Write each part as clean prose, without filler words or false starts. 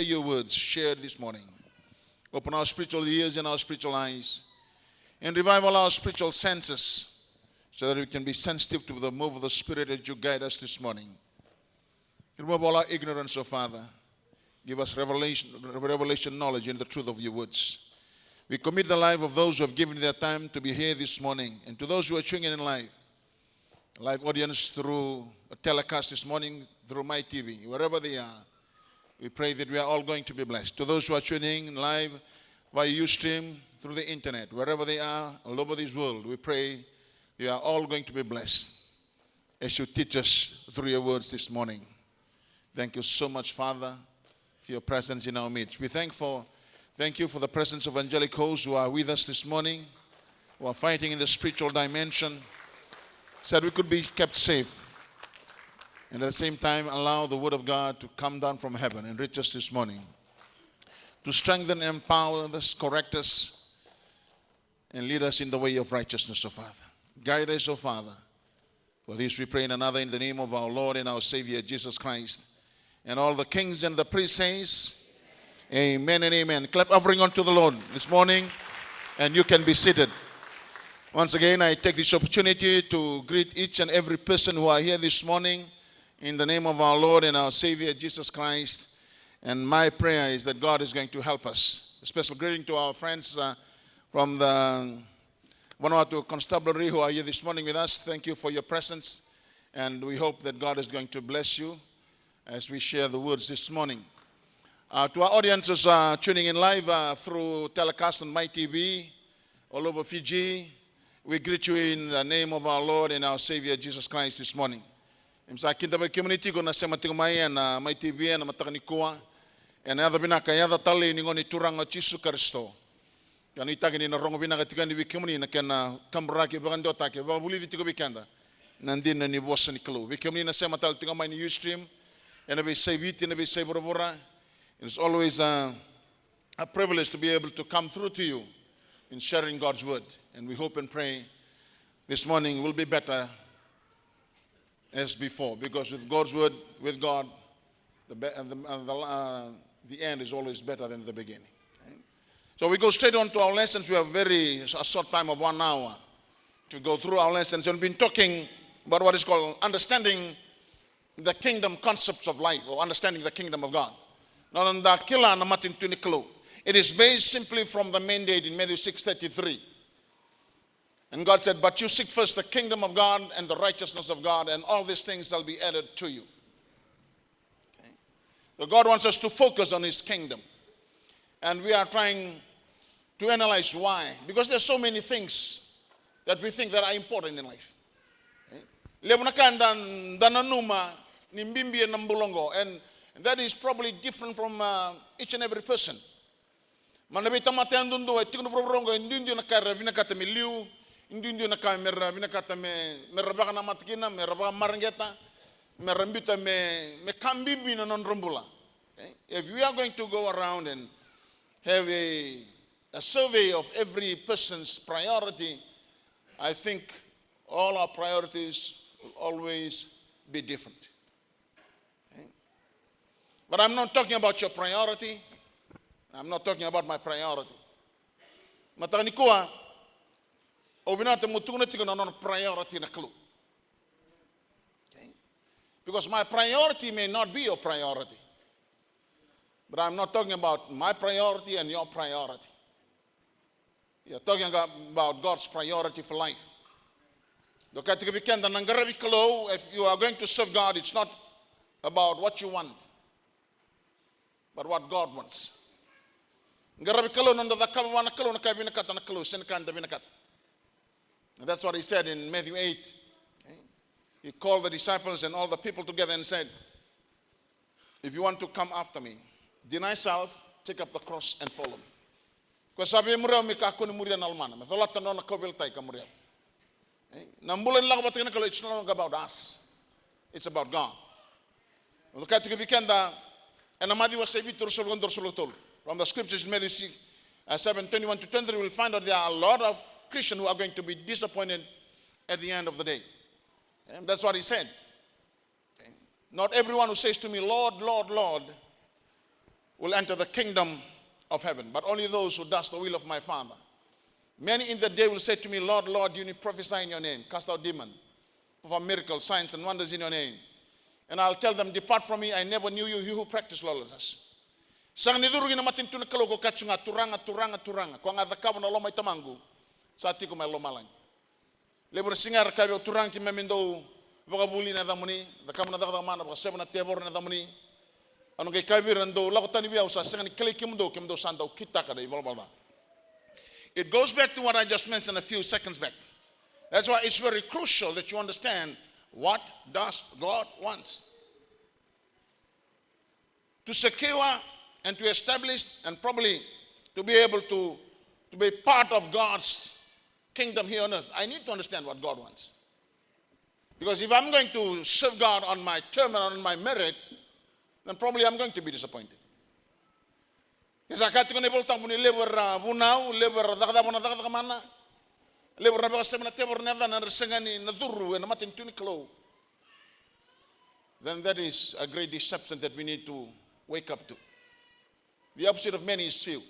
Your words shared this morning. Open our spiritual ears and our spiritual eyes, and revive all our spiritual senses so that we can be sensitive to the move of the Spirit as you guide us this morning. Remove all our ignorance, O Father. Give us revelation knowledge in the truth of your words. We commit the life of those who have given their time to be here this morning, and to those who are tuning in live audience through a telecast this morning through my TV, wherever they are. We pray that we are all going to be blessed. To those who are tuning in live via Ustream, through the internet, wherever they are, all over this world, we pray they are all going to be blessed as you teach us through your words this morning. Thank you so much, Father, for your presence in our midst. We thank you for the presence of angelic hosts who are with us this morning, who are fighting in the spiritual dimension, so that we could be kept safe. And at the same time, allow the word of God to come down from heaven and reach us this morning, to strengthen and empower us, correct us, and lead us in the way of righteousness, O Father. Guide us, O Father. For this we pray in another, in the name of our Lord and our Savior, Jesus Christ. And all the kings and the priests says, amen and amen. Clap offering unto the Lord this morning, and you can be seated. Once again, I take this opportunity to greet each and every person who are here this morning, in the name of our Lord and our Savior, Jesus Christ. And my prayer is that God is going to help us. A special greeting to our friends from the Vanuatu Constabulary who are here this morning with us. Thank you for your presence. And we hope that God is going to bless you as we share the words this morning. To our audiences tuning in live through telecast on my TV, all over Fiji, we greet you in the name of our Lord and our Savior, Jesus Christ, this morning. Sa kinta ba community ko na sa matingmay na may TV na matakanikuwa and other binaka yada tali ni ngoni turang o Jesu Kristo. Kan itagi ni na rongo binaka tikan ni community na kana kamraki bagando take ba buli dito ko bikanda. Nandin na ni boss ni klo. Community na sa matal tingmay ni Ustream and be say vit and be say borobora. It's always a privilege to be able to come through to you in sharing God's word, and we hope and pray this morning will be better as before, because with God's word, with God, the end is always better than the beginning. So we go straight on to our lessons. We have a short time of 1 hour to go through our lessons. And we've been talking about what is called understanding the kingdom concepts of life, or understanding the kingdom of God. It is based simply from the mandate in Matthew 6:33. And God said, but you seek first the kingdom of God and the righteousness of God, and all these things shall be added to you. Okay. So God wants us to focus on his kingdom. And we are trying to analyze why. Because there's so many things that we think that are important in life. And that is probably different from each and every person. Indindio na kaya merra binakata me merrabaga na matkina merrabaga marangeta merrambita me kambimbi na non rombula. If we are going to go around and have a survey of every person's priority, I think all our priorities will always be different. But I'm not talking about your priority. I'm not talking about my priority. Matanikuwa priority na clue. Okay? Because my priority may not be your priority. But I'm not talking about my priority and your priority. You're talking about God's priority for life. If you are going to serve God, it's not about what you want, but what God wants. And that's what he said in Matthew 8. Okay? He called the disciples and all the people together and said, if you want to come after me, deny self, take up the cross and follow me. Because sabi muriyaw mi ka ako ni muriyaw na almana. Matulatan no na kobel tay ka muriyaw. Nambulan lang ba tingnan ko, it's no longer about us. It's about God. Kaya tikibikenda, and amadi was sabi tursulotol. From the scriptures in Matthew 7:21 to 23, we will find that there are a lot of Christians who are going to be disappointed at the end of the day. And that's what he said. Okay. Not everyone who says to me, Lord, Lord, Lord, will enter the kingdom of heaven, but only those who does the will of my Father. Many in that day will say to me, Lord, Lord, you need prophesy in your name, cast out demons, perform miracles, signs, and wonders in your name. And I'll tell them, depart from me, I never knew you who practice lawlessness. Sang nidurugin na matintu na kalogo katsunga, turanga. Kung adakaw na lomay tamangu, sa ati ko may lomalang. Lebur singar kayo turang ki memindo, vagabuli na damuni, dakam na dakamana, bakasema na tebor na damuni. Ano kay kabirando, lakotan ni biyaw sa sangan kimdo sandaw kita kada ibalbalda. It goes back to what I just mentioned a few seconds back. That's why it's very crucial that you understand what does God wants. To secure and to establish and probably to be able to be part of God's kingdom here on earth, I need to understand what God wants. Because if I'm going to serve God on my term and on my merit, then probably I'm going to be disappointed. Kisakati ko nibol tang muni leber bunau, leber dakada mana, leber na bakasem na tebor na dan resengani na duru na matin tuniklo. Then that is a great deception that we need to wake up to. The opposite of many is few.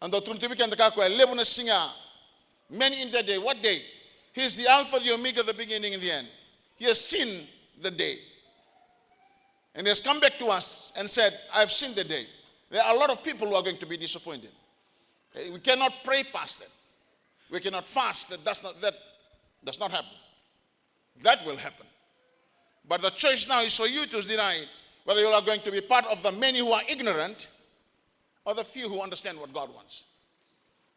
And the tuntibikan the kakwa leber na singa. Many in that day, what day? He is the Alpha, the Omega, the beginning and the end. He has seen the day. And he has come back to us and said, I have seen the day. There are a lot of people who are going to be disappointed. We cannot pray past that. We cannot fast. That does not happen. That will happen. But the choice now is for you to decide whether you are going to be part of the many who are ignorant or the few who understand what God wants.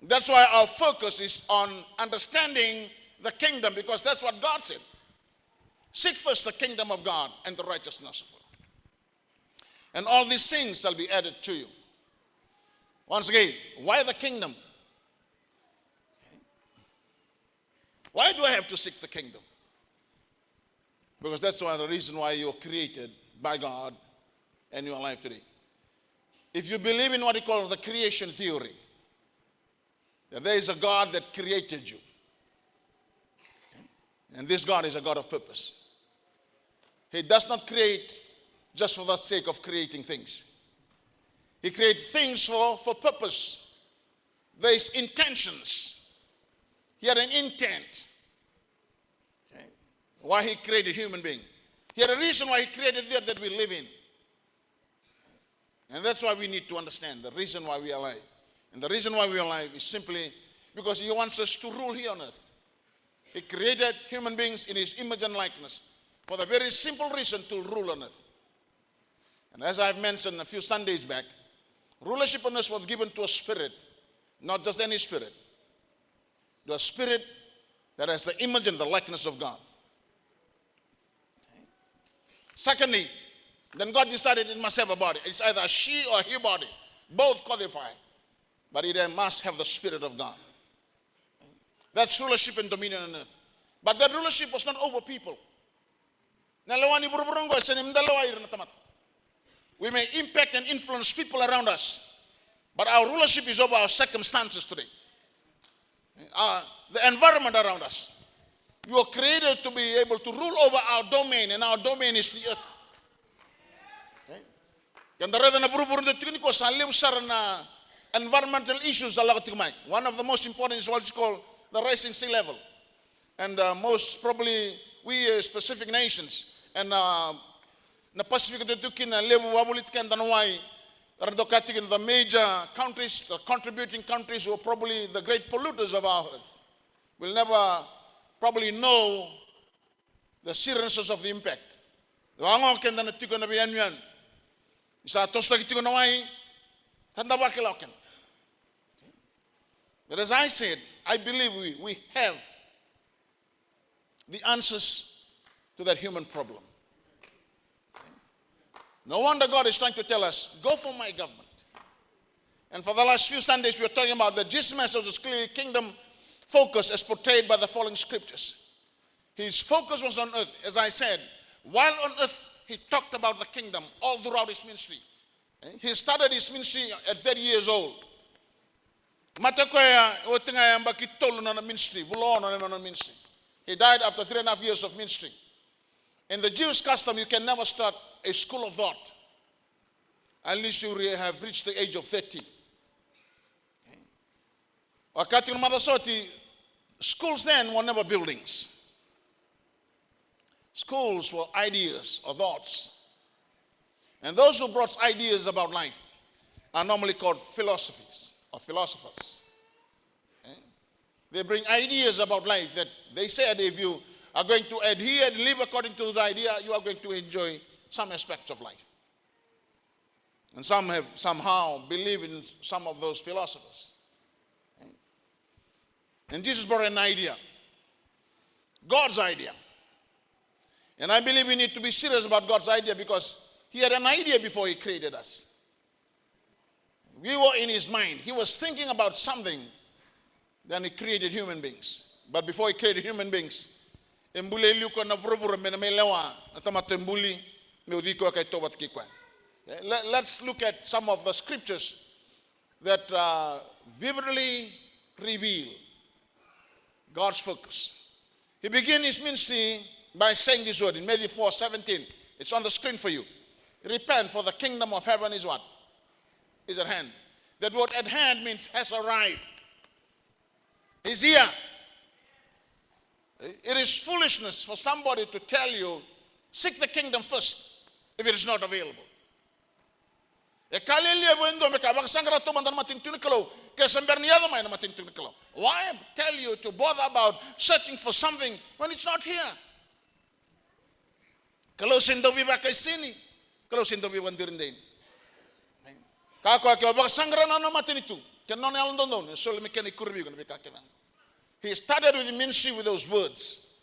That's why our focus is on understanding the kingdom, because that's what God said. Seek first the kingdom of God and the righteousness of God, and all these things shall be added to you. Once again, why the kingdom? Why do I have to seek the kingdom? Because that's why the reason why you're created by God and you're alive today. If you believe in what he calls the creation theory, that there is a God that created you, and this God is a God of purpose. He does not create just for the sake of creating things. He creates things for purpose. There is intentions. He had an intent. Okay. Why he created human being. He had a reason why he created the earth that we live in. And that's why we need to understand the reason why we are alive. And the reason why we are alive is simply because he wants us to rule here on earth. He created human beings in his image and likeness for the very simple reason to rule on earth. And as I've mentioned a few Sundays back, rulership on earth was given to a spirit, not just any spirit, to a spirit that has the image and the likeness of God. Okay. Secondly, then God decided it must have a body. It's either a she or a he body. Both qualify. But it must have the Spirit of God. That's rulership and dominion on earth. But that rulership was not over people. We may impact and influence people around us, but our rulership is over our circumstances today. The environment around us. We were created to be able to rule over our domain, and our domain is the earth. Environmental issues. One of the most important is what's called the rising sea level. And most probably we specific nations and the Pacific the major countries, the contributing countries who are probably the great polluters of our earth will never probably know the seriousness of the impact. But as I said, I believe we have the answers to that human problem. No wonder God is trying to tell us, go for my government. And for the last few Sundays, we were talking about that Jesus' message was clearly kingdom focus as portrayed by the following scriptures. His focus was on earth. As I said, while on earth, he talked about the kingdom all throughout his ministry. He started his ministry at 30 years old. He died after 3.5 years of ministry. In the Jewish custom, you can never start a school of thought at least you have reached the age of 30. Wakati unamadasoti, schools then were never buildings. Schools were ideas or thoughts. And those who brought ideas about life are normally called philosophies or philosophers. They bring ideas about life that they said if you are going to adhere and live according to the idea, you are going to enjoy some aspects of life. And some have somehow believed in some of those philosophers. And Jesus brought an idea, God's idea. And I believe we need to be serious about God's idea because he had an idea before he created us. We were in his mind. He was thinking about something. Then he created human beings. But before he created human beings, let's look at some of the scriptures that vividly reveal God's focus. He began his ministry by saying this word in Matthew 4:17. It's on the screen for you. Repent, for the kingdom of heaven is what? Is at hand. That word at hand means has arrived. Is here. It is foolishness for somebody to tell you, seek the kingdom first, if it is not available. Why tell you to bother about searching for something when it's not here? Kalau sindobi bakai sini, kalau sindobi wandirin din. Kako ako baksangra na matin itu. Kenon elon donon, so mekani kurbi ko nabikakevan. He started with the ministry with those words.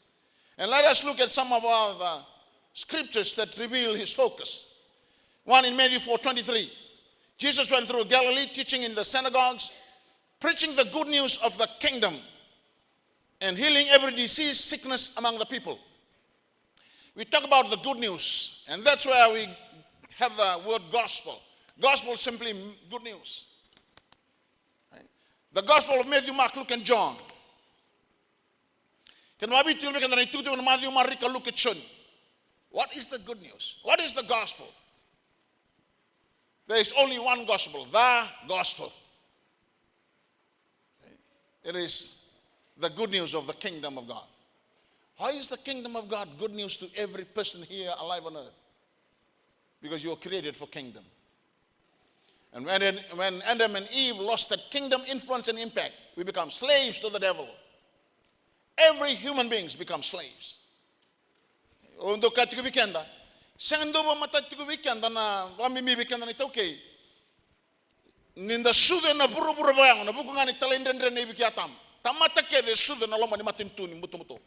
And let us look at some of our scriptures that reveal his focus. One in Matthew 4:23. Jesus went through Galilee, teaching in the synagogues, preaching the good news of the kingdom, and healing every disease, sickness among the people. We talk about the good news, and that's where we have the word gospel. Gospel is simply good news. The gospel of Matthew, Mark, Luke, and John. What is the good news? What is the gospel? There is only one gospel, the gospel. It is the good news of the kingdom of God. How is the kingdom of God good news to every person here alive on earth? Because you were created for kingdom. And when Adam and Eve lost that kingdom influence and impact, we become slaves to the devil. Every human beings become slaves. Untuk katiku weekenda, sendo ba matatiku weekenda na wamimi weekenda ni okay. Ninda sude na buru-buru bayang na bukungan ni talendendre na ibikiatam. Tamata kede sude na loma ni matintuni muto-muto.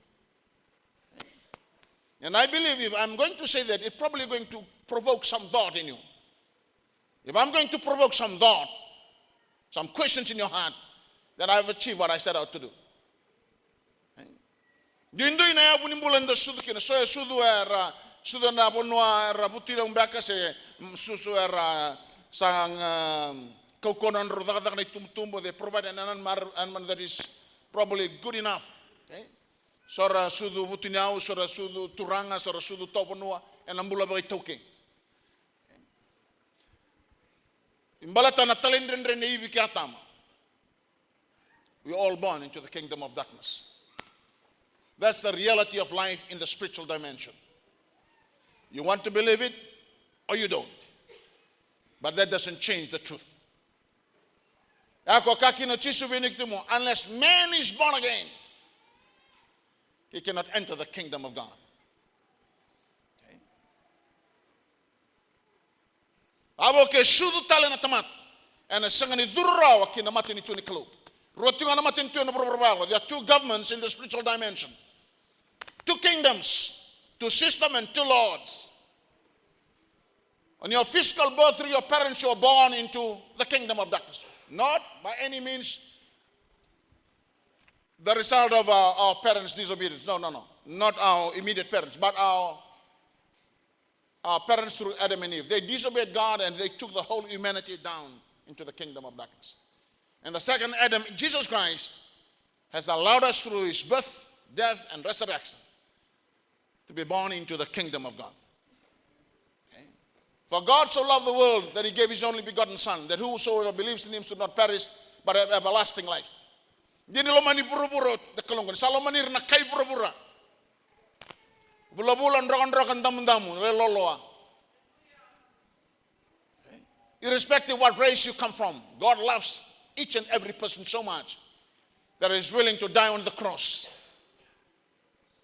And I believe if I'm going to say that, it's probably going to provoke some thought in you. If I'm going to provoke some thought, some questions in your heart, then I've achieved what I set out to do. Dindo ina ya bunimbulan da sudu kina so ya sudu era sudu na bonwa era butira umbaka se susu era sang kokonan rodaga na tumtumbo they provide an man that is probably good enough. Okay? Sora sudu butinau, sora sudu turanga, sora sudu toponua, and ambula ba itoke. Imbalata na talendrendre ne ibi kiatama. We are all born into the kingdom of darkness. That's the reality of life in the spiritual dimension. You want to believe it or you don't. But that doesn't change the truth. Unless man is born again, he cannot enter the kingdom of God. Okay? And there are two governments in the spiritual dimension. Two kingdoms, two systems, and two lords. On your physical birth through your parents, you are born into the kingdom of darkness. Not by any means the result of our parents' disobedience. No. Not our immediate parents, but our parents through Adam and Eve. They disobeyed God and they took the whole humanity down into the kingdom of darkness. And the second Adam, Jesus Christ, has allowed us through his birth, death, and resurrection to be born into the kingdom of God. Okay? For God so loved the world that he gave his only begotten Son, that whosoever believes in him should not perish, but have everlasting life. Dini lo mani puro-puro de kalungan. Salo manir na kay puro-pura. Bula-bulan rokan-rokan damu-damu. Leloloa. Irrespective of what race you come from, God loves each and every person so much that is willing to die on the cross.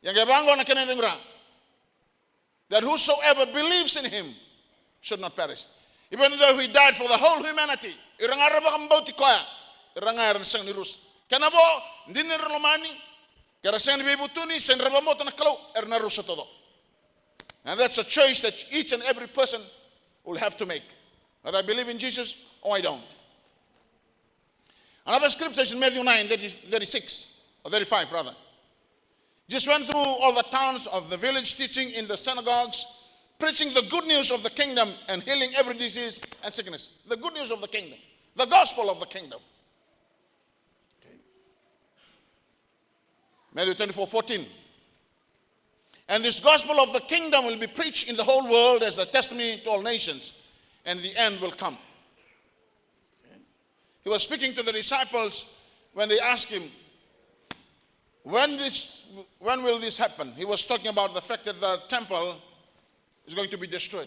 Yang ebango na kinedingra. That whosoever believes in him should not perish. Even though he died for the whole humanity. Irangara ba kambauti koya. Irangara sang ni Rus. Kanabo, hindi ni Romani. Kaya sang ni Bibutuni, sang Rabamoto na kalaw, erna Rusa todo. And that's a choice that each and every person will have to make. Whether I believe in Jesus or I don't. Another scripture is in Matthew 9, 36, or 35 rather. Just went through all the towns of the village, teaching in the synagogues, preaching the good news of the kingdom and healing every disease and sickness. The good news of the kingdom. The gospel of the kingdom. Okay. Matthew 24:14. And this gospel of the kingdom will be preached in the whole world as a testimony to all nations, and the end will come. Okay. He was speaking to the disciples when they asked him, when will this happen? He was talking about the fact that the temple is going to be destroyed.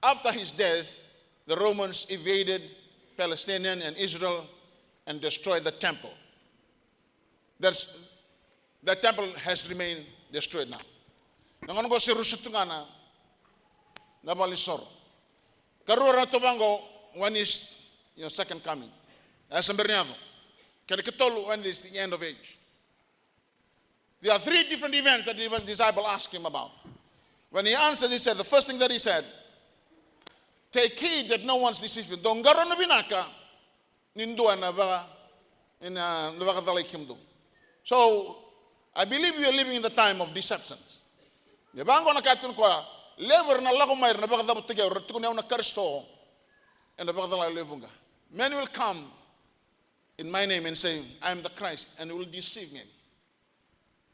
After his death, the Romans invaded Palestine and Israel and destroyed the temple. The temple has remained destroyed now. Nangono ko si Rusutungana na balisor. Karura tobango when is second coming. As Berniado. Can you when is the end of age? There are three different events that the disciple asked him about. When he answered, he said, the first thing that he said, take heed that no one's deceived you. Don't garo na binaka, ninduan na ba, in nabakadalay kimdo. So, I believe we are living in the time of deceptions. Yabango na katun ko, lever na lako mayr nabakadabot tigaw, ratukunaw na karisto, and nabakadalay lebunga. Men will come in my name and say, I am the Christ, and will deceive me.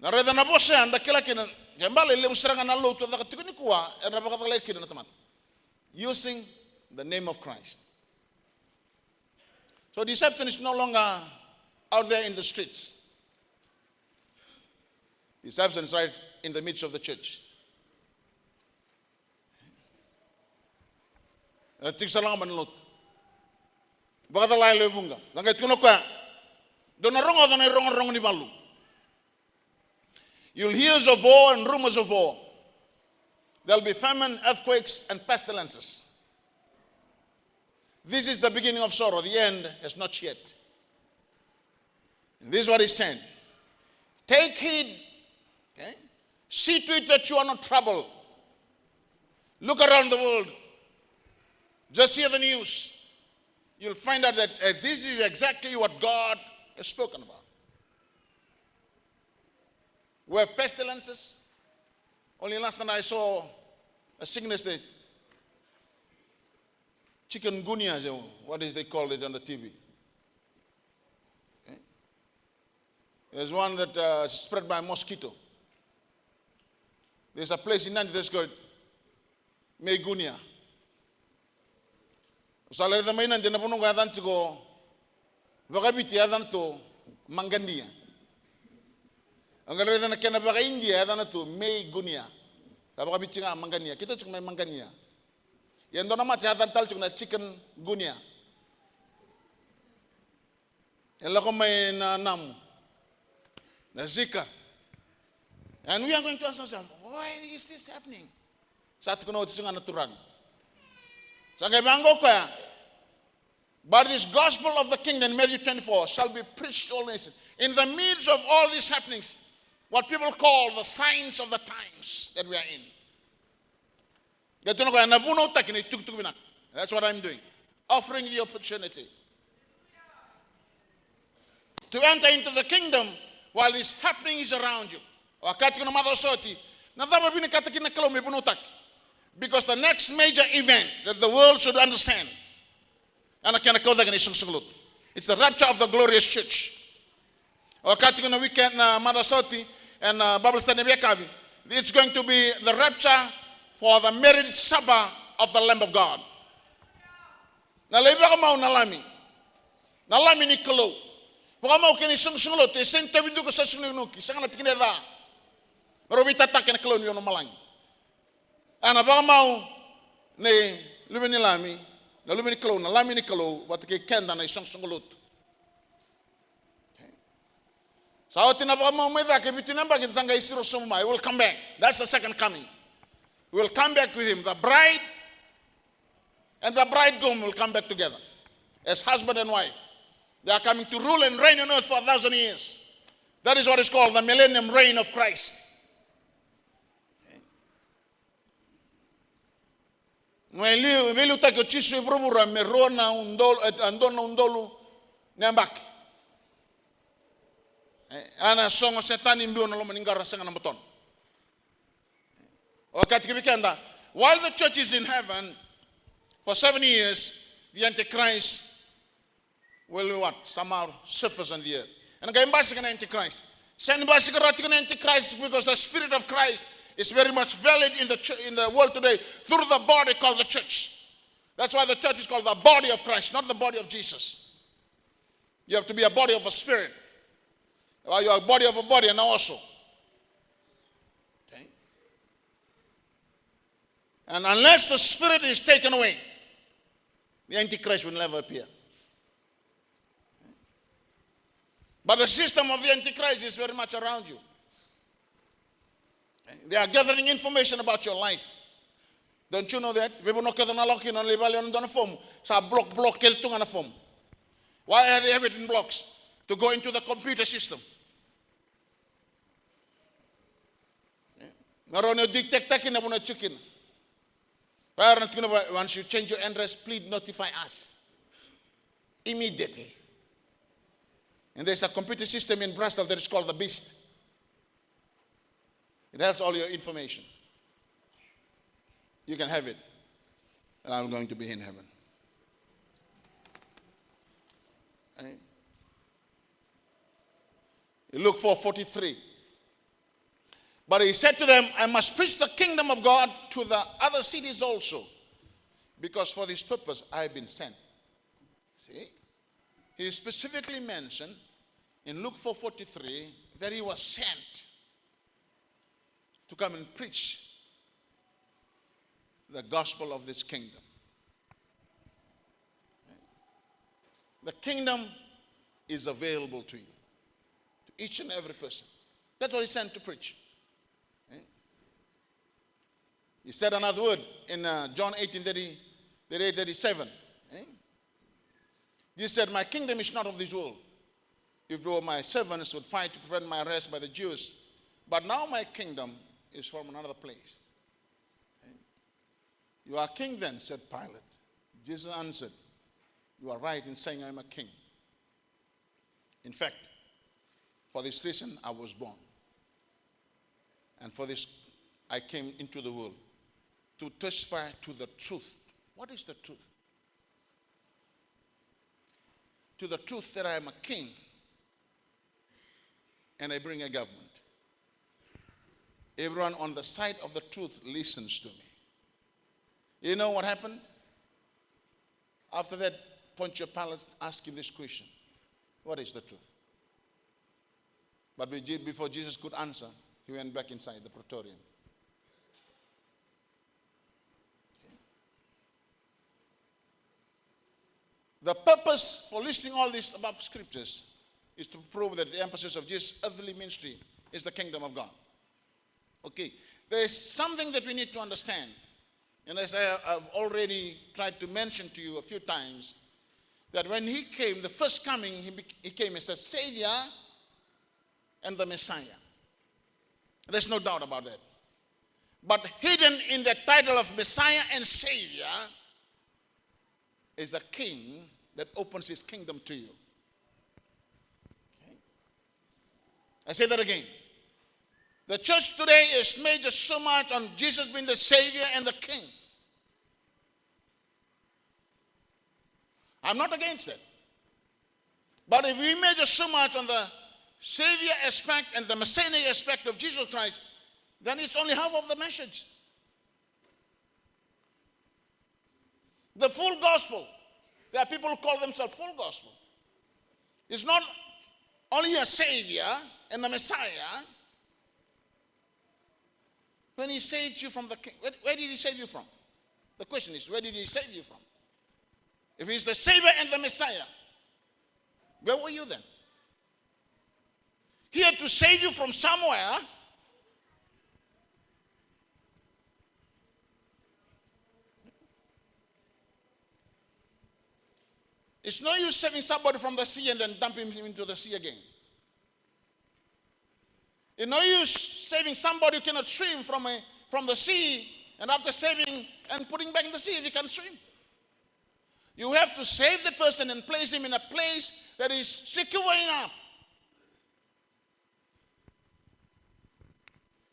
Nareda na po siya, dakilakin, jambali, lebusirangan na luto, dakatikuni kuwa, and nabakadalay kina na tamat. Using the name of Christ. So deception is no longer out there in the streets. Deception is right in the midst of the church. You'll hear of war and rumors of war. There'll be famine, earthquakes, and pestilences. This is the beginning of sorrow. The end is not yet. And this is what he's saying. Take heed. Okay? See to it that you are not troubled. Look around the world. Just hear the news. You'll find out that this is exactly what God has spoken about. We have pestilences. Only last night I saw a sickness that chikungunya, what is they call it on the TV. Okay. There's one that is spread by a mosquito. There's a place in Nigeria that's called Megunia. So let them in and then to go Vagabiti Adan to Mangandia. Ang galaw na kinabaka India na to May Gunia. Tapos kami tinga Mangania. Kita cuma may Mangania. Yan doon naman tiyatan tal cuma chicken Gunia. Yan lang ko may nam na Zika. And we are going to ask ourselves, why is this happening? Sa atin ko na ito nga naturang. Sa kaibango ko ya, but this gospel of the kingdom, Matthew 24, shall be preached to all nations. In the midst of all these happenings, what people call the signs of the times that we are in. That's what I'm doing. Offering the opportunity to enter into the kingdom while this happening is around you. Because the next major event that the world should understand, it's the rapture of the glorious church. Wakati kuna weekend na Mother Soti and Bible study Bekabi, it's going to be the rapture for the marriage supper of the Lamb of God. Nalay baka mau nalami. Nalami ni kalo. Baka mau kini sung-sung lo. Te sente bidu ko sa sung-nuki. Sanga na tikine da. Robita takin kalo ni yono malangi. Ana baka mau ne lumini lami. Na lumini kalo. Nalami ni kalo. Watake kenda na isong-sung lo. So tinapaka mau meda ke bitinamba kita sanga isiro summa. He will come back. That's the second coming. We will come back with him. The bride and the bridegroom will come back together as husband and wife. They are coming to rule and reign on earth for 1,000 years. That is what is called the millennium reign of Christ. Velu tako chisu ibrubura merona andona undolu nembak. Ana songo setani mbio na loma ningara sanga na baton. Wakati kibikenda, while the church is in heaven for 7 years, the Antichrist will what? Somehow surface on the earth. And again, basically Antichrist. Send basically Antichrist because the Spirit of Christ is very much valid in the world today through the body called the church. That's why the church is called the body of Christ, not the body of Jesus. You have to be a body of a spirit. Or you are a body of a body and also. Okay? And unless the Spirit is taken away, the Antichrist will never appear. But the system of the Antichrist is very much around you. They are gathering information about your life. Don't you know that? Why do they have it in blocks? To go into the computer system. Once you change your address, please notify us immediately. And there's a computer system in Brussels that is called the Beast. It has all your information. You can have it. And I'm going to be in heaven. Right? Luke 4:43. But he said to them, I must preach the kingdom of God to the other cities also, because for this purpose I have been sent. See? He specifically mentioned in Luke 4:43 that he was sent to come and preach the gospel of this kingdom. The kingdom is available to you, to each and every person. That's what he sent to preach. He said another word in John 18:37. He said, my kingdom is not of this world. If my servants would fight to prevent my arrest by the Jews, but now my kingdom is from another place. You are king then, said Pilate. Jesus answered, you are right in saying I am a king. In fact, for this reason I was born. And for this I came into the world, to testify to the truth. What is the truth? To the truth that I am a king and I bring a government. Everyone on the side of the truth listens to me. You know what happened? After that, Pontius Pilate asked him this question. What is the truth? But before Jesus could answer, he went back inside the praetorium. The purpose for listing all these above scriptures is to prove that the emphasis of Jesus' earthly ministry is the kingdom of God. Okay, there is something that we need to understand. And as I have already tried to mention to you a few times, that when he came, the first coming, he came as a Savior and the Messiah. There's no doubt about that. But hidden in the title of Messiah and Savior is a king that opens his kingdom to you. Okay. I say that again. The church today is major so much on Jesus being the Savior and the King. I'm not against it. But if we major so much on the Savior aspect and the Messianic aspect of Jesus Christ, then it's only half of the message. The full gospel. There are people who call themselves full gospel. It's not only a Savior and a Messiah. When he saved you from the king, where did he save you from? The question is, where did he save you from? If he's the Savior and the Messiah, where were you then? He had to save you from somewhere. It's no use saving somebody from the sea and then dumping him into the sea again. It's no use saving somebody who cannot swim from the sea, and after saving and putting back in the sea if he can swim. You have to save the person and place him in a place that is secure enough.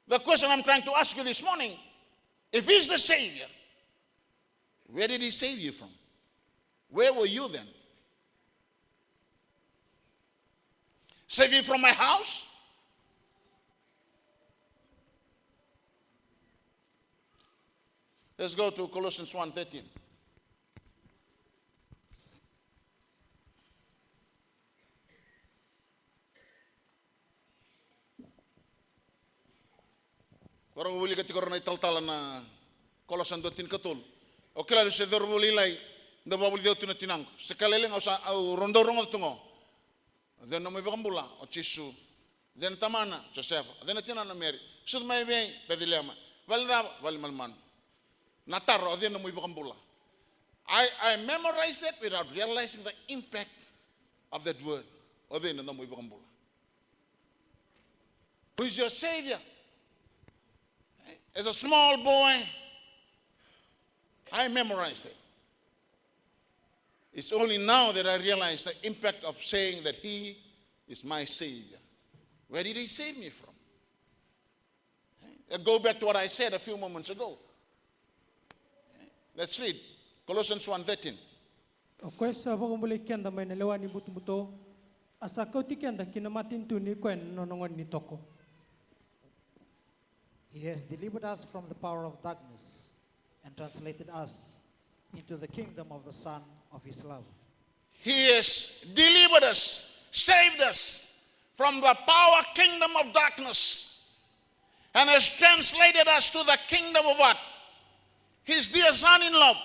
The question I'm trying to ask you this morning, if he's the Savior, where did he save you from? Where were you then? Save you from my house? Let's go to Colossians 1:13. Orang buli ketika orang ital-talan na Colossians 13 katul. Oke lah se dor buli lai da babul dia tuna tinang. Sekali leng au rondo rongo tungo. Den no me bambula o chisu. Den tamana Joseph. Den tina na Mary. Sud mai bem pedilema. Valda valmalman. Natar den no me bambula. I memorized that without realizing the impact of that word. Den no me bambula. Who is your Savior? As a small boy, I memorized it. It's only now that I realize the impact of saying that he is my Savior. Where did he save me from? I go back to what I said a few moments ago. Let's read Colossians 1:13. Oke, sahabat kembali kian damai nelewani butu-butu. Asa kau tikian dah kinamatin tu ni kuen nonongan ni toko. He has delivered us from the power of darkness and translated us into the kingdom of the Son of His love. He has delivered us, saved us from the power kingdom of darkness, and has translated us to the kingdom of what? His dear Son in love.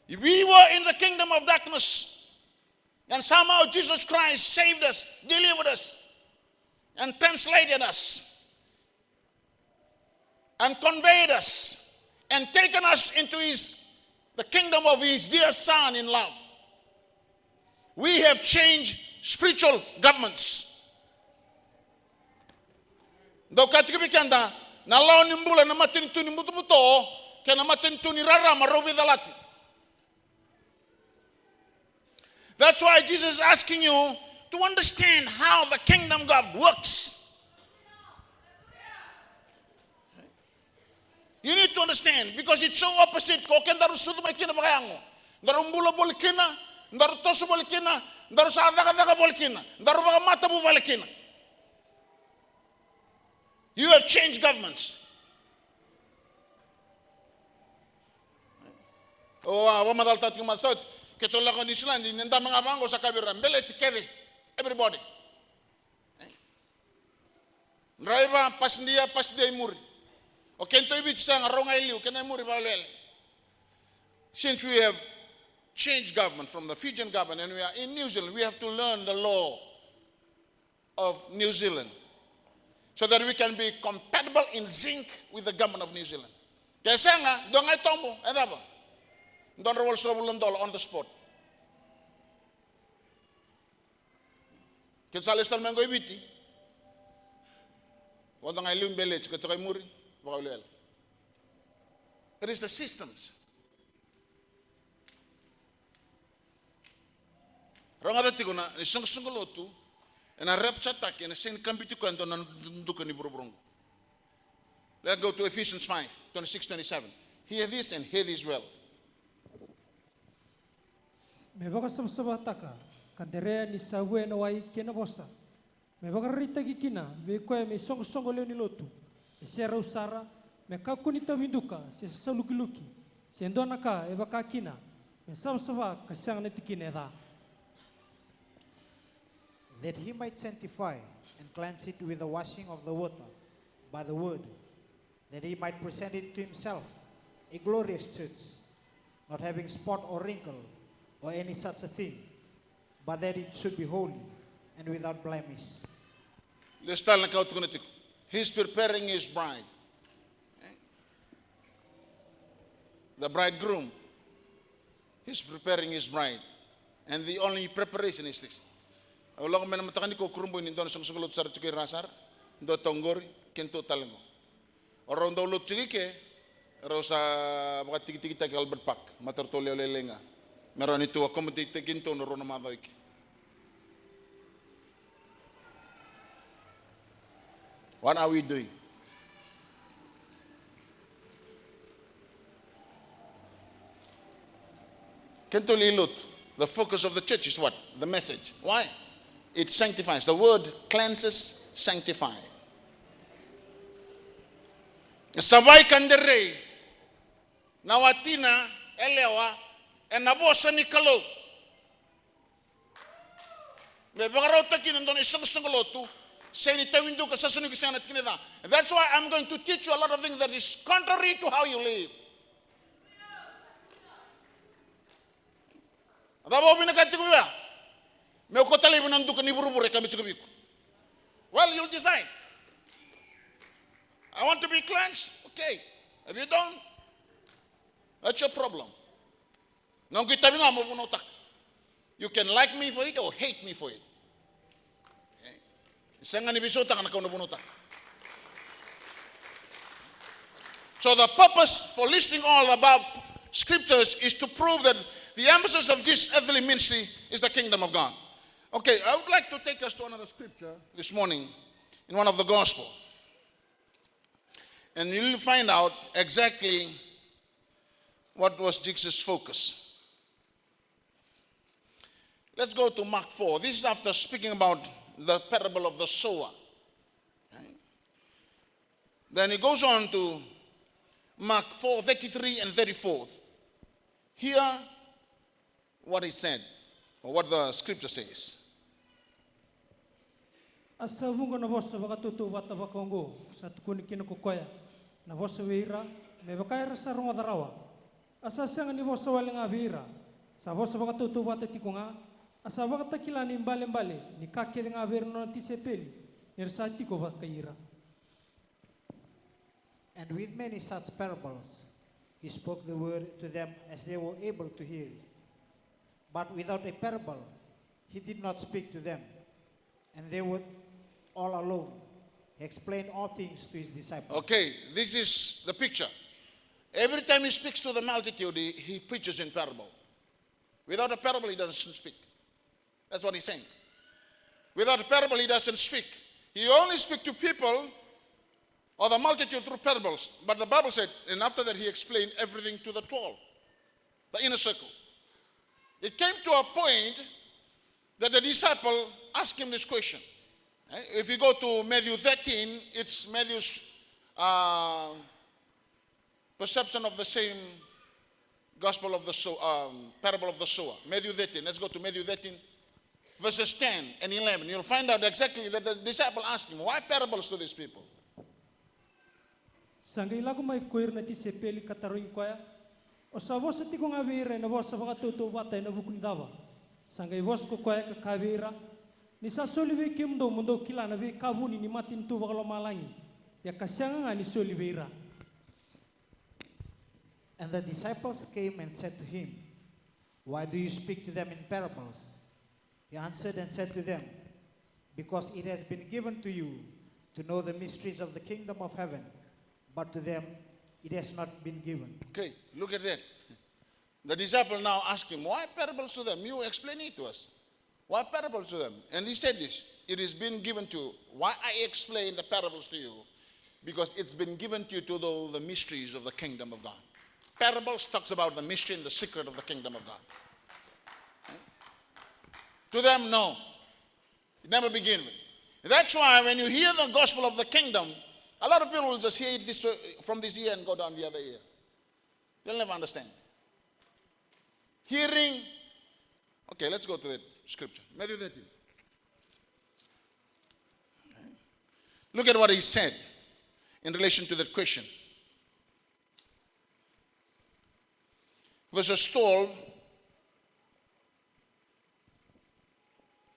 We were in the kingdom of darkness, and somehow Jesus Christ saved us, delivered us, and translated us, and conveyed us, and taken us into the kingdom of his dear Son in love. We have changed spiritual governments. Do katika bikanda na lao nimbula na matintu ni muto ke na matintu ni rara marobi dalati. That's why Jesus is asking you to understand how the kingdom of God works. You need to understand, because it's so opposite. Ko ken daru sudu mai kina bakayango. Daru mbula bolkina, daru tosu bolkina, daru sadaka bolkina, daru baka mata bu bolkina. You have changed governments. Oh, wa madal tating masot. Ketola ko ni Island, nenda mga bango sa kabira. Mbele tikede. Everybody. Driver pas dia imuri. Since we have changed government from the Fijian government and we are in New Zealand, we have to learn the law of New Zealand so that we can be compatible in sync with the government of New Zealand. Kaya nga, doon ay tombo, ba? Doon rawal $1 on the spot. Kaya sa listal mengo ibiti, wadang ay limbelech, kato kay muri. It is the systems. Rangada tigo na isang-sangolotu na rep chatak na sen kambiti kwento na ndukan ni burubrongo. Let's go to Ephesians 5:26-27. Hear this and hear this well. Mevaka samsabataka kadere ni sawe na wai kena bosa. Mevaka rita gikina ve kwe me song-songoleo ni lotu. Sera usara me kakunita winduka se saluki-luki Sendona ka eva ka kina. Me samsava ka sang ne tikine da. that he might sanctify and cleanse it with the washing of the water by the word, that he might present it to himself a glorious church, not having spot or wrinkle or any such a thing, but that it should be holy and without blemish. He's preparing his bride. The bridegroom. He's preparing his bride. And the only preparation is this. Wala ko man matakan ko kurumbo ni don sung sukulot sar tsuki rasar do tonggori kento talengo. Oron do lut tsuki ke rosa baka tiki tak Albert Park matertolio lelenga. Meron itu accommodate kinto no rona madoik. What are we doing? Kento lilut. The focus of the church is what? The message. Why? It sanctifies. The word cleanses, sanctify. Sabay kandere. Nawatina, elewa, and nabosa ni kalo. Me bagaraw takin andon isang sangalotu. Say window ka sasunu kisana tinida. That's why I'm going to teach you a lot of things that is contrary to how you live. Well, you'll decide. I want to be cleansed. Okay. If you don't, that's your problem. You can like me for it or hate me for it. So the purpose for listing all about scriptures is to prove that the emphasis of this earthly ministry is the kingdom of God. Okay, I would like to take us to another scripture this morning in one of the gospel. And you'll find out exactly what was Jesus' focus. Let's go to Mark 4. This is after speaking about the parable of the sower. Okay. Then he goes on to Mark 4, 33 and 34. Here, what he said, or what the scripture says. Asavungo na vossa vakatutu vata vakongo sa tukuni kino kokoya na vossa veira me vakaira sa ronga darawa. Asa sanga ni vossa walenga veira sa vossa vakatutu vata tikunga asa vakatakila ni mbale ni kake nga veira no tisepeli ni sa tiko vakaira. And with many such parables, he spoke the word to them as they were able to hear. But without a parable, he did not speak to them. And they were all alone. He explained all things to his disciples. Okay, this is the picture. Every time he speaks to the multitude, he preaches in parable. Without a parable, he doesn't speak. That's what he's saying. Without a parable, he doesn't speak. He only speaks to people or the multitude through parables. But the Bible said, and after that he explained everything to the 12, the inner circle. It came to a point that the disciple asked him this question. If you go to Matthew 13, it's Matthew's perception of the same gospel of the parable of the sower. Matthew 13. Let's go to Matthew 13, verses 10 and 11. You'll find out exactly that the disciple asked him, why parables to these people? Sangai lagu mai koir na tisepeli kataroin koya. O sa vossa tiko nga veira na vossa vakatutu vata na vukundava. Sangai vossa ko koya ka kaveira. Ni sa solive kimdo mundo kila na ve kavuni ni matin tu vakalo malangi. Ya kasyanga nga ni soliveira. And the disciples came and said to him, why do you speak to them in parables? He answered and said to them, because it has been given to you to know the mysteries of the kingdom of heaven, but to them it has not been given. Okay, look at that. The disciple now asked him, why parables to them? You explain it to us. Why parables to them? And he said this, it has been given to you. Why I explain the parables to you? Because it's been given to you to know the mysteries of the kingdom of God. Parables talks about the mystery and the secret of the kingdom of God. Okay? To them, no. It never began with. That's why when you hear the gospel of the kingdom, a lot of people will just hear it this way, from this ear and go down the other ear. You'll never understand. Hearing. Okay, let's go to that scripture. Matthew 13. Look at what he said in relation to that question. Verses 12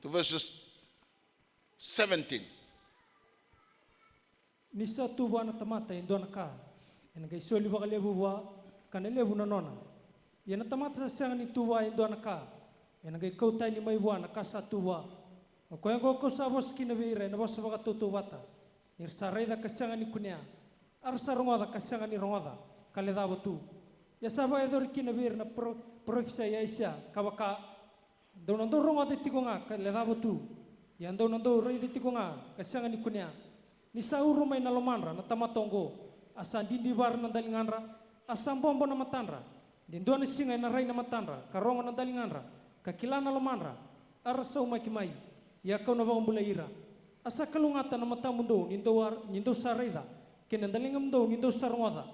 to verses 17. Nisa tuwa na tamata indona ka. Ena gai soli waka levu wa kana levu na nona. Ena tamata sa siang ni tuwa indona ka. Ena gai kautai ni mai wa na kasa tuwa. O koe ngo ko sa vos kina vira na vos waka tutu wata. Nir sareda ka siang ni kunia. Ar sarongoda ka siang ni rongoda. Kale davo tu. Ya sava edor kina vira na profisa ya isya kawaka. Donando rongoda tikonga kale davo tu. Ya donando rei tikonga ka siang ni kunia. Ni sauru mai na lomanra na tamatongo asa dindi var na dalinganra asa bombo na matanra dindo na singa na rai na matanra karonga na dalinganra ka kilana lomanra arasa uma kimai ya kau na vambula ira asa kalungata na matamundo nindo sarida kena dalingam do nindo sarngoda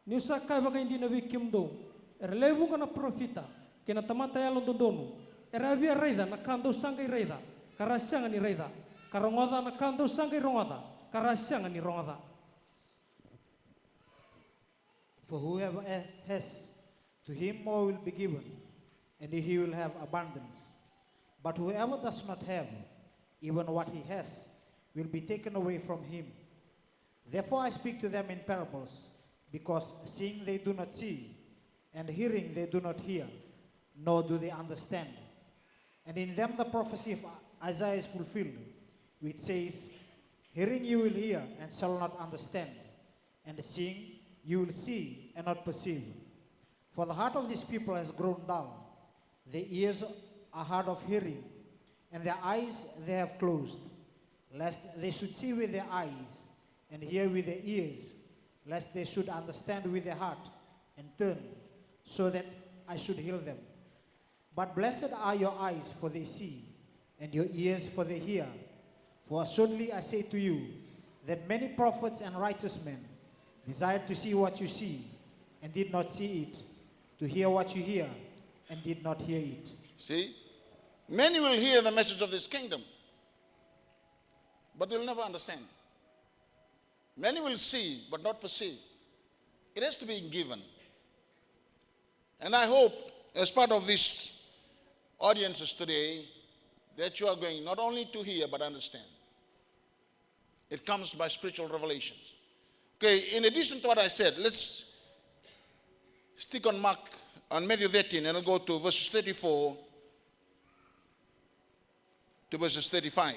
ni usa kai baga indi na vikim do erlevu kana profita kena tamata ya londonu era via raida na kando sangai raida karasanga ni raida karongoda na kando sangai rongoda. For whoever has, to him more will be given, and he will have abundance. But whoever does not have, even what he has, will be taken away from him. Therefore I speak to them in parables, because seeing they do not see, and hearing they do not hear, nor do they understand. And in them the prophecy of Isaiah is fulfilled, which says, hearing you will hear and shall not understand, and seeing you will see and not perceive. For the heart of these people has grown dull. Their ears are hard of hearing, and their eyes they have closed, lest they should see with their eyes, and hear with their ears, lest they should understand with their heart, and turn, so that I should heal them. But blessed are your eyes, for they see, and your ears, for they hear. For assuredly I say to you, that many prophets and righteous men desired to see what you see, and did not see it, to hear what you hear, and did not hear it. See? Many will hear the message of this kingdom, but they'll never understand. Many will see, but not perceive. It has to be given. And I hope, as part of these audiences today, that you are going not only to hear, but understand. It comes by spiritual revelations. Okay, in addition to what I said, let's stick on Matthew 13, and I'll go to verses 34 to verses 35.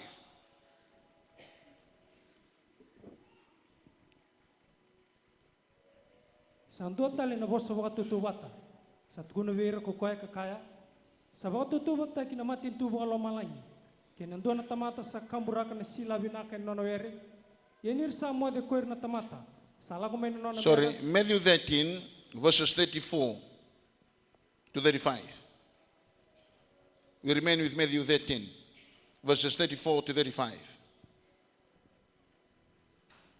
Sanduan tali na vossa wakatu tuwata. Sa tukuna vera ko koe kakaya. Sa wakatu tuwata kinamatin tu wala malangi. Kinandua na tamata sa kamburaka na sila vinaka in nonoere. Yenir sa mo de koer na tamata. Sala ko may nona. Sorry, Matthew 13, verses 34 to 35. We remain with Matthew 13, verses 34 to 35.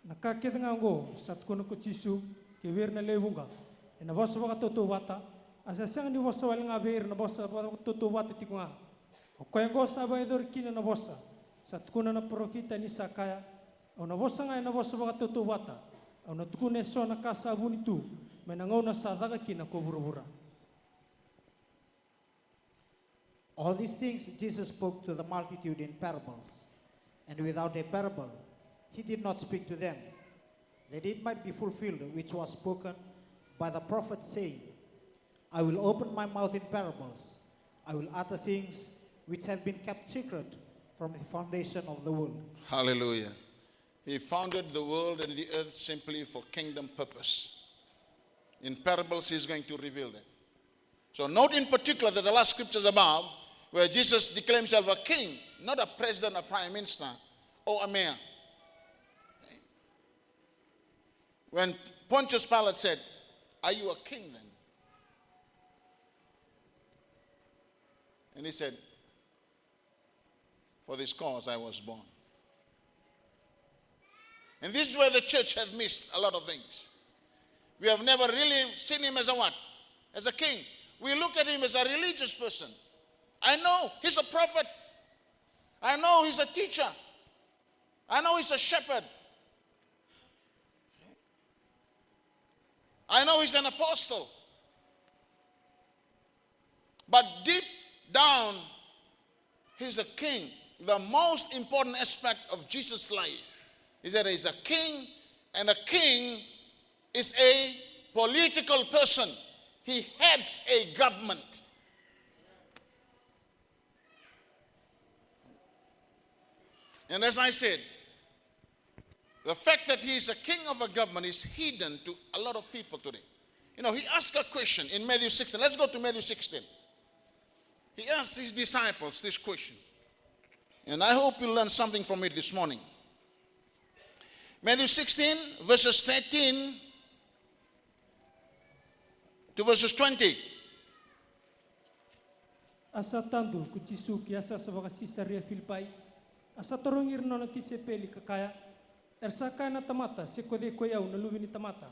Nakakita ngo sa tukuna ko chisu ke ver na levunga. Na vossa wakatu tuwata. Asa sang ni vossa wala nga ver na vossa wakatu tuwata tikunga. O koengo saba edor kina na vossa. Sa tukuna na profita ni sakaya. O na vossa nga na vossa wakatu tuwata. O na tukuna so na kasa abunitu. Menangau na sadaga kina ko burubura. All these things Jesus spoke to the multitude in parables, and without a parable he did not speak to them, that it might be fulfilled which was spoken by the prophet, saying, I will open my mouth in parables, I will utter things which have been kept secret from the foundation of the world. Hallelujah. He founded the world and the earth simply for kingdom purpose. In parables, he's going to reveal that. So note in particular that the last scriptures above, where Jesus declares himself a king, not a president, a prime minister, or a mayor. When Pontius Pilate said, are you a king then? And he said, for this cause I was born. And this is where the church has missed a lot of things. We have never really seen him as a what? As a king. We look at him as a religious person. I know he's a prophet. I know he's a teacher. I know he's a shepherd. I know he's an apostle. But deep down, he's a king. The most important aspect of Jesus' life is that he's a king, and a king is a political person. He heads a government. And as I said, the fact that he is a king of a government is hidden to a lot of people today. You know, he asked a question in Matthew 16. Let's go to Matthew 16. He asked his disciples this question. And I hope you'll learn something from it this morning. Matthew 16, verses 13 to verses 20. Asa tandu kuchisu ki asa sa Caesarea Philippi. Asa torongir no na tisepeli kakaya. Ersaka na tamata se kode koyau na luvini tamata.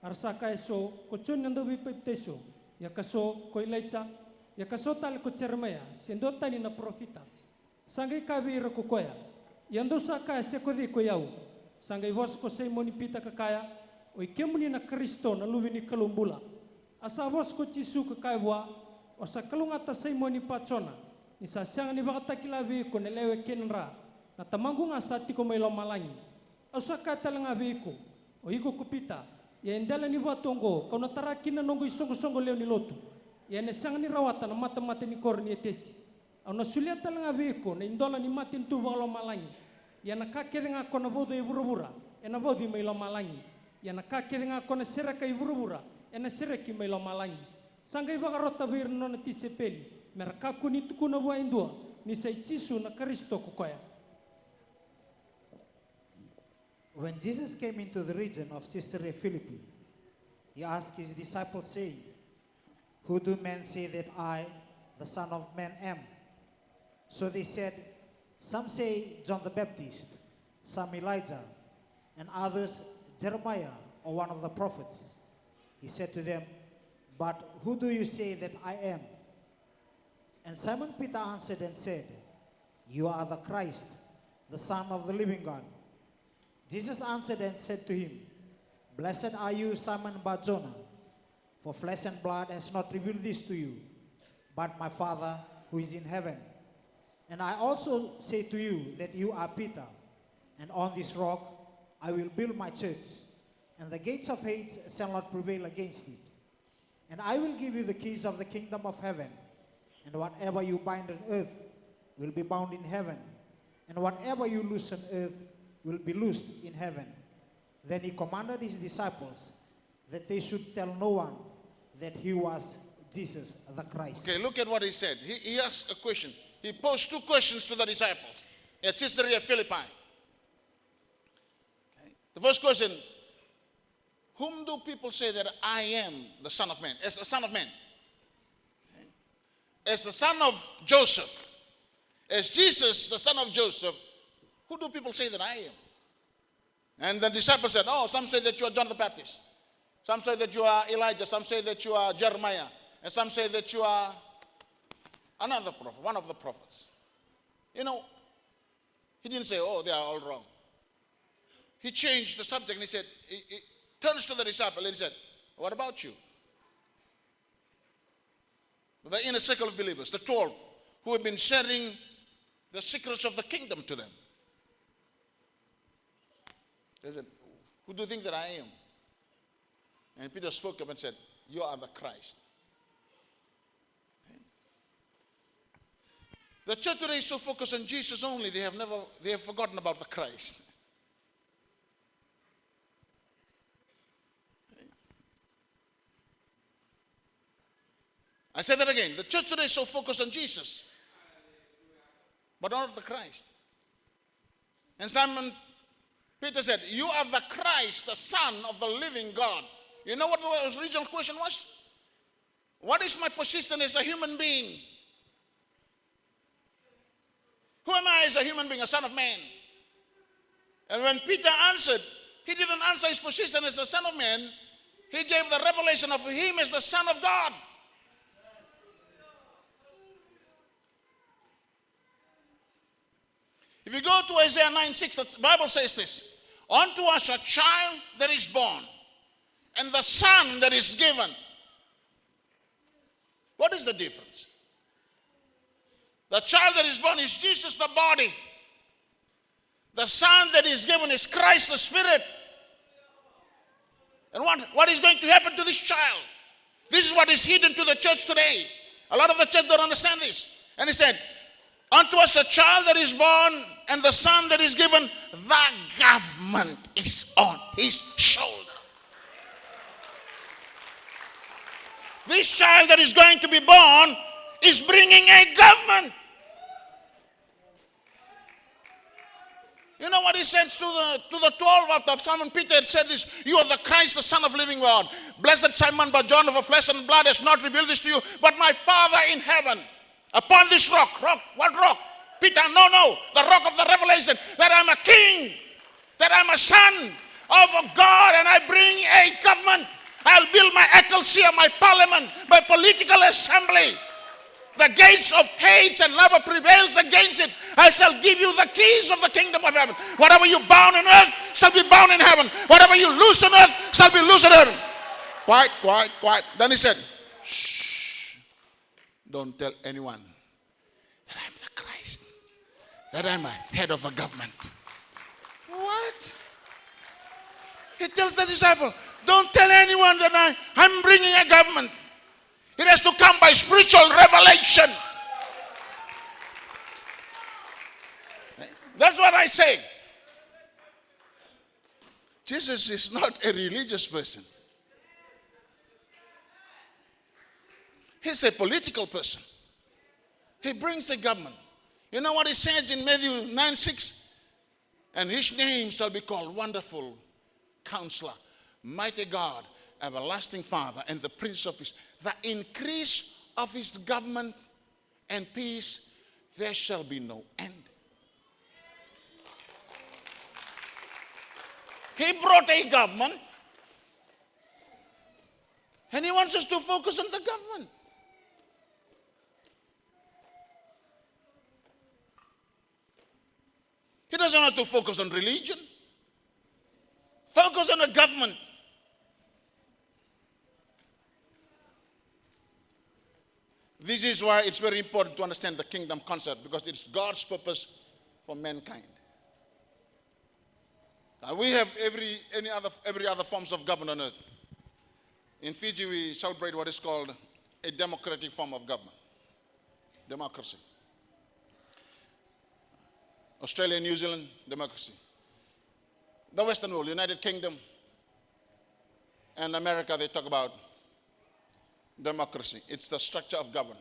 Arsaka eso kochon nando vipepteso. Yakaso koilaitsa. Yakaso tal ko cermaya. Sendo tani na profita. Sangai kabira ko koya. Yando saka se kode koyau. Sangai vos ko sei moni pita kakaya. Oi kemuni na Kristo na luvini kalumbula. Asa vos ko chisu kakaiwa. Osa kalungata sei moni pachona. Nisa siang ni vakatakilavi ko nelewe kenra. Na tamangu nga sati ko may lomalangi. Osa katalanga viko. O iko kupita. Ya endala ni vatongo. Kau nataraki na nongo isongo-songo leo ni lotu. Ya nesang ni rawata na mata-mata ni kor ni etesi. Au na sulia talanga viko. Na indola ni matin tu lomalangi. Ya nakakere nga ko na vodo ibura-bura. Ya na vodo may lomalangi. Ya nakakere nga ko na seraka ibura-bura. Ya na seraki may lomalangi. Sangai vagarota vir no na tisepeli. Merakaku ni tuku na buhay indua. Ni sa ichisu na Kristo kukoya. When Jesus came into the region of Caesarea Philippi, he asked his disciples, saying, "Who do men say that I, the Son of Man, am?" So they said, "Some say John the Baptist, some Elijah, and others Jeremiah or one of the prophets." He said to them, "But who do you say that I am?" And Simon Peter answered and said, "You are the Christ, the Son of the living God." Jesus answered and said to him, "Blessed are you, Simon Bar-Jonah, for flesh and blood has not revealed this to you, but my Father who is in heaven. And I also say to you that you are Peter, and on this rock I will build my church, and the gates of hate shall not prevail against it. And I will give you the keys of the kingdom of heaven, and whatever you bind on earth will be bound in heaven, and whatever you loose on earth will be loosed in heaven." Then he commanded his disciples that they should tell no one that he was Jesus the Christ. Okay, look at what he said. He asked a question. He posed two questions to the disciples at Caesarea Philippi. Okay. The first question, whom do people say that I am the Son of Man? As the Son of Man. Okay. As the son of Joseph. As Jesus, the son of Joseph. Who do people say that I am? And the disciples said, "Oh, some say that you are John the Baptist. Some say that you are Elijah. Some say that you are Jeremiah. And some say that you are another prophet, one of the prophets." You know, he didn't say, "Oh, they are all wrong." He changed the subject and he said, he turns to the disciple and he said, "What about you?" The inner circle of believers, the 12, who have been sharing the secrets of the kingdom to them. They said, "Who do you think that I am?" And Peter spoke up and said, "You are the Christ." The church today is so focused on Jesus only, they have forgotten about the Christ. I say that again. The church today is so focused on Jesus, but not the Christ. And Simon Peter said, "You are the Christ, the Son of the living God." You know what the original question was? What is my position as a human being? Who am I as a human being, a son of man? And when Peter answered, he didn't answer his position as a son of man. He gave the revelation of him as the Son of God. If you go to Isaiah 9:6, the Bible says this: unto us a child that is born, and the son that is given. What is the difference? The child that is born is Jesus, the body. The son that is given is Christ, the Spirit. And what is going to happen to this child? This is what is hidden to the church today. A lot of the church don't understand this. And he said, unto us a child that is born, and the son that is given, the government is on his shoulder. This child that is going to be born is bringing a government. You know what he says to the 12 after Simon Peter had said this: you are the Christ, the Son of living God. Blessed Simon, but John of flesh and blood has not revealed this to you, but my Father in heaven. Upon this rock, what rock? Peter, no, the rock of the revelation, that I'm a king, that I'm a son of God, and I bring a government. I'll build my ecclesia, my parliament, my political assembly. The gates of hate and love prevails against it. I shall give you the keys of the kingdom of heaven. Whatever you bound on earth shall be bound in heaven. Whatever you loose on earth shall be loose on heaven. Quiet. Then he said, shh, don't tell anyone that I'm the Christ, that I'm a head of a government. What? He tells the disciple, don't tell anyone that I'm bringing a government. It has to come by spiritual revelation. That's what I say. Jesus is not a religious person. He's a political person. He brings a government. You know what he says in Matthew 9:6? And his name shall be called Wonderful Counselor, Mighty God, Everlasting Father, and the Prince of Peace. The increase of his government and peace, there shall be no end. He brought a government, and he wants us to focus on the government. He doesn't want to focus on religion. Focus on the government. This is why it's very important to understand the kingdom concept, because it's God's purpose for mankind. We have every other forms of government on earth. In Fiji, we celebrate what is called a democratic form of government. Democracy. Australia, New Zealand, democracy. The Western world, United Kingdom and America, they talk about democracy. It's the structure of government.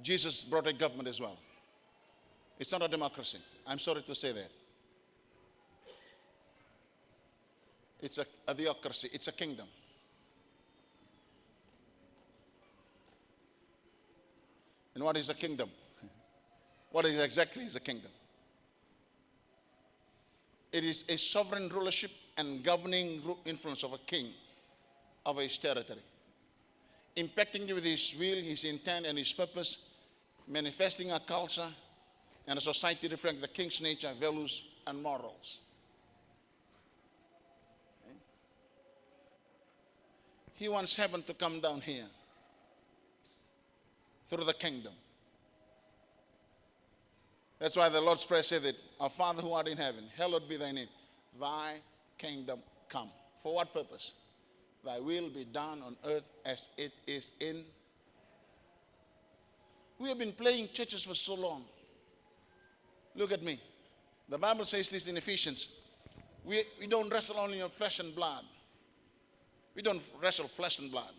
Jesus brought a government as well. It's not a democracy. I'm sorry to say that. It's a theocracy. It's a kingdom. And what is a kingdom? What exactly is a kingdom? It is a sovereign rulership and governing influence of a king of his territory, impacting with his will, his intent, and his purpose, manifesting a culture and a society reflecting the king's nature, values, and morals. He wants heaven to come down here through the kingdom. That's why the Lord's Prayer said that, our Father who art in heaven, hallowed be thy name. Thy kingdom come. For what purpose? Thy will be done on earth as it is in. We have been playing churches for so long. Look at me. The Bible says this in Ephesians. We don't wrestle only on flesh and blood. We don't wrestle flesh and blood.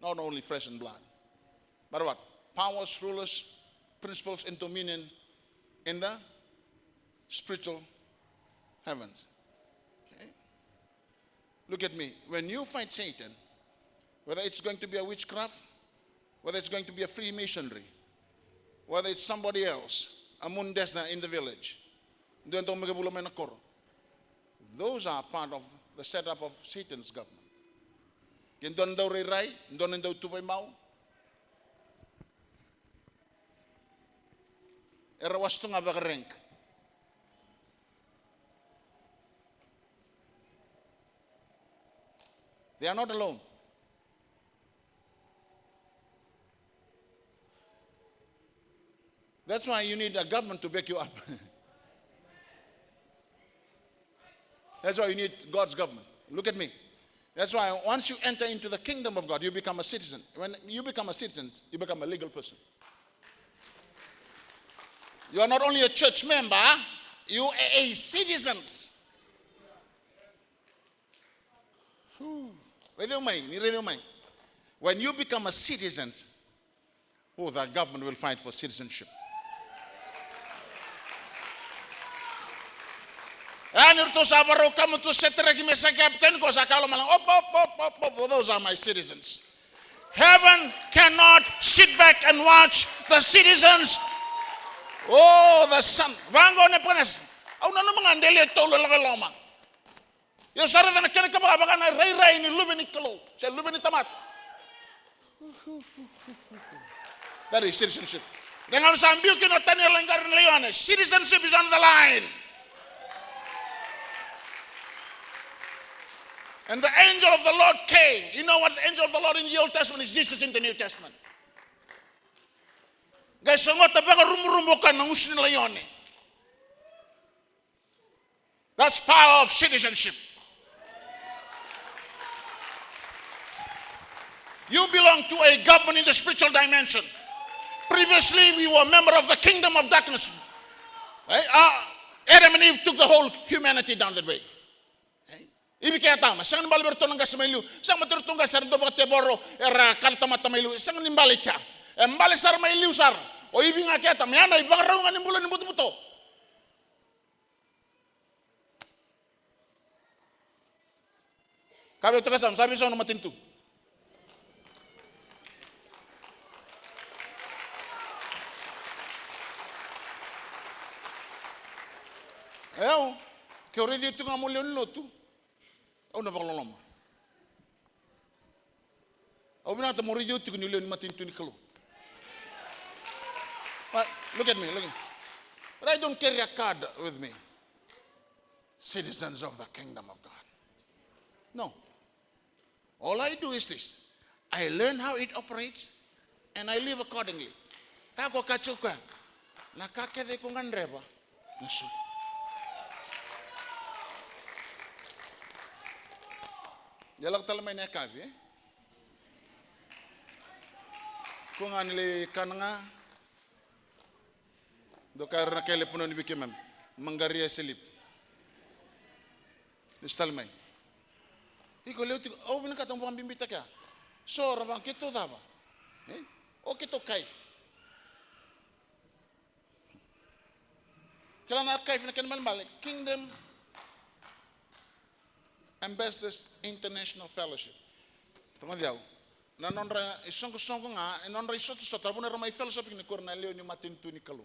Not only flesh and blood. But what? Powers, rulers, principles, and dominion in the spiritual heavens. Okay? Look at me. When you fight Satan, whether it's going to be a witchcraft, whether it's going to be a Freemasonry, whether it's somebody else, a Mundesna in the village, those are part of the setup of Satan's government. Gendon daw ray, ndon daw tupay mau. Era wasto nga bakarenk. They are not alone. That's why you need a government to back you up. That's why you need God's government. Look at me. That's why once you enter into the kingdom of God, you become a citizen. When you become a citizen, you become a legal person. You are not only a church member, you are a citizen. When you become a citizen, the government will fight for citizenship. Those are my citizens. Heaven cannot sit back and watch the citizens. Oh, the sun. Vango ne pones. Au na mga ndele tolo la loma. Yo sara na kene ka ba na ray ni lubeni kilo. Se lubeni tamat. That is citizenship. Dengan sambil kino tani lengar leone. Citizenship is on the line. And the angel of the Lord came. You know what the angel of the Lord in the Old Testament is? Jesus in the New Testament. Guys, that's power of citizenship. You belong to a government in the spiritual dimension. Previously, we were a member of the kingdom of darkness. Adam and Eve took the whole humanity down that way. Ibi kaya tama, sang nimbali berto nang gasmailu, sang maturutong gasar do bakateboro era kaltamatamilu, sang nimbali ka, mbali sar mailu sar, o ibi nga kaya tama, yana ibang raungan nimbulan ni buto-buto. Kabe to kasam, sabi sa matintu. Ayaw, kaya rin dito nga muli yung loto. Una bakaloloma. Au binata moridio tu kunile ni matin tuni kalo. But look at me, look at me. But I don't carry a card with me. Citizens of the kingdom of God. No. All I do is this. I learn how it operates and I live accordingly. Kako kachuka. Nakakede ko ngandreba. Nasu. Yalag talamay na kavi. Kung anili kananga do kar na kele puno ni bikimam mangaria selip. Listalmay. Iko leo ti au bin katang bukan bimbita ka. So rabang kito daba. O kito kaif. Kala na kaif na kan mal kingdom Ambassadors International Fellowship. Pangadiaw. Na nonra isong nga nonra isot sa trabuna ramay fellowship ni Cornelio ni matintu ni Kalu.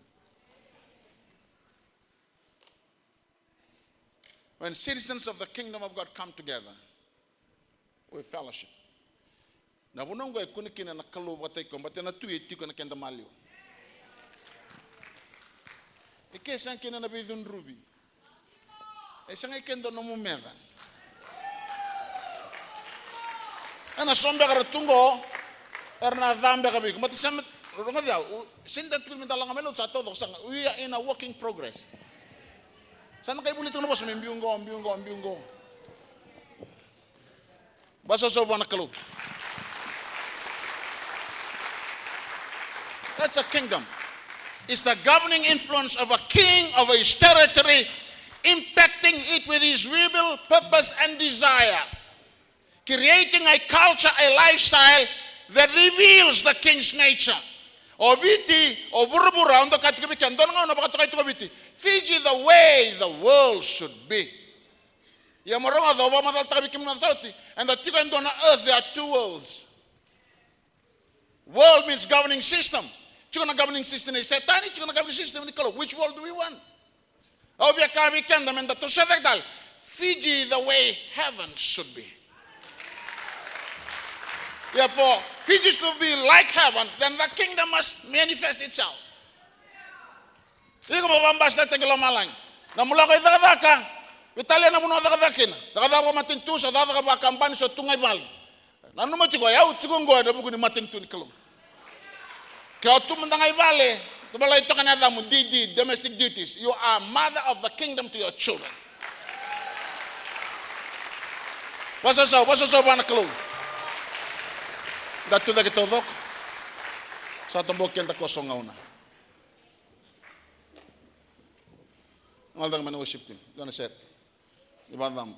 When citizens of the kingdom of God come together with fellowship. Na bunong go kunikina na Kalu batay ko batay na tuiti ko na kenda malio. Ikesan kina na bidun ruby. Isang ikendo no mumeda. Ana sombe karatungo erna dhambe kabik matisam rongadia sinda tulminta lang amelo sa todo sang we are in a working progress sana kay bulito no bos mbiungo baso so bona kalu. That's a kingdom. It's the governing influence of a king of his territory, impacting it with his will, purpose and desire. Creating a culture, a lifestyle that reveals the king's nature. Obiti, oburubura, ondo katikabikan, don't know about Biti. Fiji, the way the world should be. Yamaronga, the Obama Tabikim Nazoti, and the Tigan on earth, there are two worlds. World means governing system. Chuna governing system is satanic, Chuna governing system, which world do we want? Obia Kabikan, the Menda to Sedal. Fiji the way heaven should be. Therefore, Fiji is to be like heaven, then the kingdom must manifest itself. Iko mabambas na tegelo malang. Na mula ko idadaka, Italia na muna dadakina. Dadaka matintu sa dadaka ba kampanya sa tungay mal. Na numati ko yaw tigongo na buku ni matintu ni kalo. Kaya tu mendangay vale, tu balay to kanada mo DD domestic duties. You are mother of the kingdom to your children. Wasa so ba na kalo. Datu da kita dok. Sa tombok kenta kosong ngauna. Ngaldang man worship team. Gonna set. Ibadam.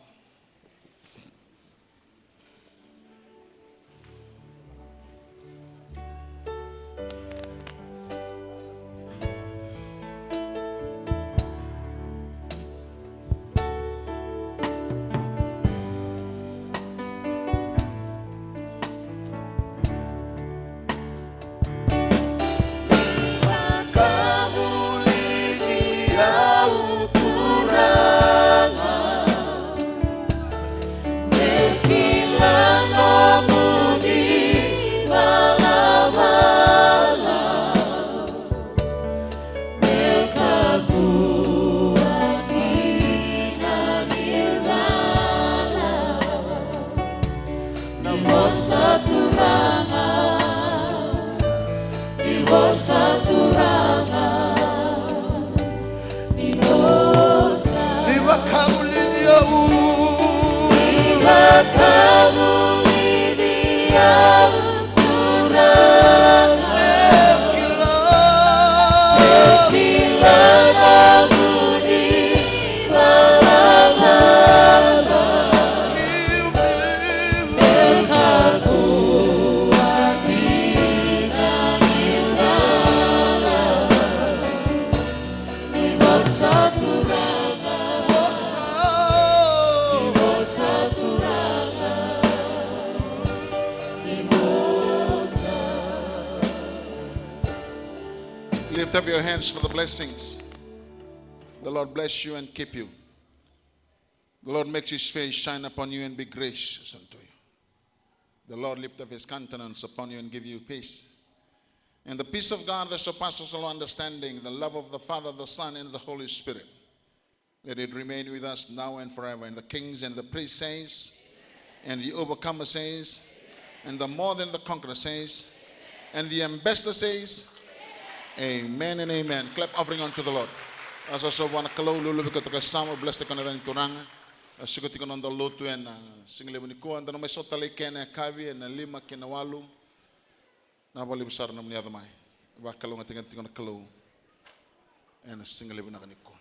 Lift up your hands for the blessings. The Lord bless you and keep you. The Lord makes his face shine upon you and be gracious unto you. The Lord lift up his countenance upon you and give you peace. And the peace of God that surpasses all understanding, the love of the Father, the Son, and the Holy Spirit, let it remain with us now and forever. And the kings and the priests says, and the overcomer says, and the more than the conqueror says, and the ambassador says, amen and amen. Clap offering unto the Lord. As I saw one kalo lulu because the sama blessed the Canada in Turanga. As you go to the lotu and single buniko and the no sotale ken kavi and lima kenawalu. Na bali besar na mni adamai. Ba kalo ngatingan tingon kalo and a single bunako.